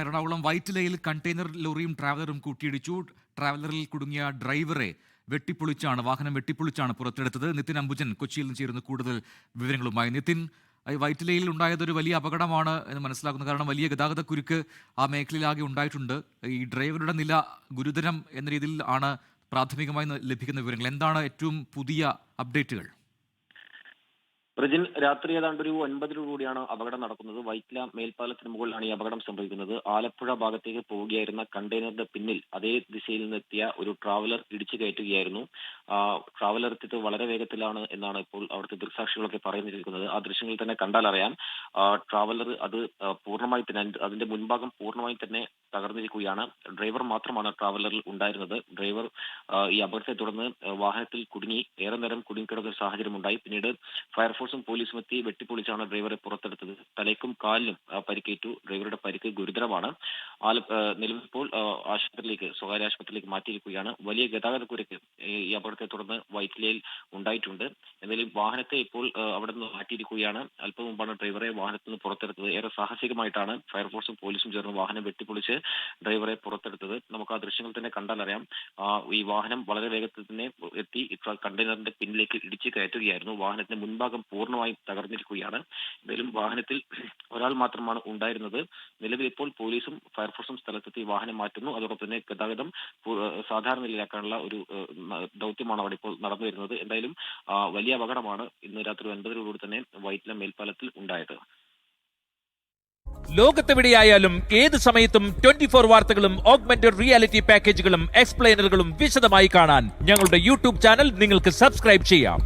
Ernakulam വൈറ്റിലയിൽ container ലോറിയും ട്രാവലറും കൂട്ടിയിടിച്ചു. ട്രാവലറിൽ കുടുങ്ങിയ ഡ്രൈവറെ വാഹനം വെട്ടിപ്പൊളിച്ചാണ് പുറത്തെടുത്തത്. നിതിൻ അംബുജൻ കൊച്ചിയിൽ നിന്ന് ചേരുന്ന കൂടുതൽ വിവരങ്ങളുമായി. നിതിൻ, വൈറ്റിലയിൽ ഉണ്ടായതൊരു വലിയ അപകടമാണ് എന്ന് മനസ്സിലാക്കുന്നു. കാരണം വലിയ ഗതാഗത കുരുക്ക് ആ മേഖലയിലാകെ ഉണ്ടായിട്ടുണ്ട്. ഈ ഡ്രൈവറുടെ നില ഗുരുതരം എന്ന രീതിയിൽ ആണ് പ്രാഥമികമായി ലഭിക്കുന്ന വിവരങ്ങൾ. എന്താണ് ഏറ്റവും പുതിയ അപ്ഡേറ്റുകൾ? പ്രജിൻ, രാത്രി ഏതാണ്ട് ഒരു 9 കൂടിയാണ് അപകടം നടക്കുന്നത്. വൈറ്റില മേൽപ്പാലത്തിന് മുകളിലാണ് ഈ അപകടം സംഭവിക്കുന്നത്. ആലപ്പുഴ ഭാഗത്തേക്ക് പോവുകയായിരുന്ന കണ്ടെയ്നറിന്റെ പിന്നിൽ അതേ ദിശയിൽ നിന്നെത്തിയ ഒരു ട്രാവലർ ഇടിച്ചു കയറ്റുകയായിരുന്നു. ട്രാവലർ എത്തിയത് വളരെ വേഗത്തിലാണ് എന്നാണ് ഇപ്പോൾ അവിടുത്തെ ദൃക്സാക്ഷികളൊക്കെ പറഞ്ഞിരിക്കുന്നത്. ആ ദൃശ്യങ്ങളിൽ തന്നെ കണ്ടാൽ അറിയാം, ട്രാവലർ അത് പൂർണ്ണമായി തന്നെ അതിന്റെ മുൻഭാഗം പൂർണ്ണമായി തന്നെ തകർന്നിരിക്കുകയാണ്. ഡ്രൈവർ മാത്രമാണ് ട്രാവലറിൽ ഉണ്ടായിരുന്നത്. ഡ്രൈവർ ഈ അപകടത്തെ തുടർന്ന് വാഹനത്തിൽ കുടുങ്ങി ഏറെ നേരം കുടുങ്ങിക്കിടന്ന സാഹചര്യം ഉണ്ടായി. പിന്നീട് ഫയർഫോഴ്സും പോലീസും എത്തി വെട്ടിപ്പൊളിച്ചാണ് ഡ്രൈവറെ പുറത്തെടുത്തത്. തലയ്ക്കും കാലിനും പരിക്കേറ്റു. ഡ്രൈവറുടെ പരിക്ക് ഗുരുതരമാണ്. നിലവിൽ ഇപ്പോൾ സ്വകാര്യ ആശുപത്രിയിലേക്ക് മാറ്റിയിരിക്കുകയാണ്. വലിയ ഗതാഗത കുരുക്ക് ഈ അപകടത്തെ തുടർന്ന് വൈറ്റിലയിൽ ഉണ്ടായിട്ടുണ്ട്. എന്തായാലും വാഹനത്തെ ഇപ്പോൾ അവിടെ നിന്ന് മാറ്റിയിരിക്കുകയാണ്. അല്പം മുമ്പാണ് ഡ്രൈവറെ വാഹനത്തിൽ നിന്ന് പുറത്തെടുത്തത്. ഏറെ സാഹസികമായിട്ടാണ് ഫയർഫോഴ്സും പോലീസും ചേർന്ന് വാഹനം വെട്ടിപ്പൊളിച്ച് ഡ്രൈവറെ പുറത്തെടുത്തത്. നമുക്ക് ആ ദൃശ്യങ്ങൾ തന്നെ കണ്ടാൽ അറിയാം, ഈ വാഹനം വളരെ വേഗത്തിൽ തന്നെ എത്തി കണ്ടെയ്നറിന്റെ പിന്നിലേക്ക് ഇടിച്ചു കയറ്റുകയായിരുന്നു. വാഹനത്തിന്റെ മുൻഭാഗം പൂർണ്ണമായും തകർന്നിരിക്കുകയാണ്. എന്തായാലും വാഹനത്തിൽ ഒരാൾ മാത്രമാണ് ഉണ്ടായിരുന്നത്. നിലവിൽ ഇപ്പോൾ പോലീസും ഫയർഫോഴ്സും സ്ഥലത്തെത്തി വാഹനം മാറ്റുന്നു. അതോടൊപ്പം തന്നെ ഗതാഗതം സാധാരണ നിലയിലാക്കാനുള്ള ഒരു ദൗത്യമാണ് അവിടെ ഇപ്പോൾ നടന്നു വരുന്നത്. എന്തായാലും വലിയ അപകടമാണ് ഇന്ന് രാത്രി 9 തന്നെ വൈറ്റില മേൽപ്പാലത്തിൽ ഉണ്ടായത്. ലോകത്തെവിടെയായാലും ഏത് സമയത്തും 24 വാർത്തകളും ഓഗ്മെന്റഡ് റിയാലിറ്റി പാക്കേജുകളും എക്സ്പ്ലെയിനറുകളും വിശദമായി കാണാൻ ഞങ്ങളുടെ യൂട്യൂബ് ചാനൽ നിങ്ങൾക്ക് സബ്സ്ക്രൈബ് ചെയ്യാം.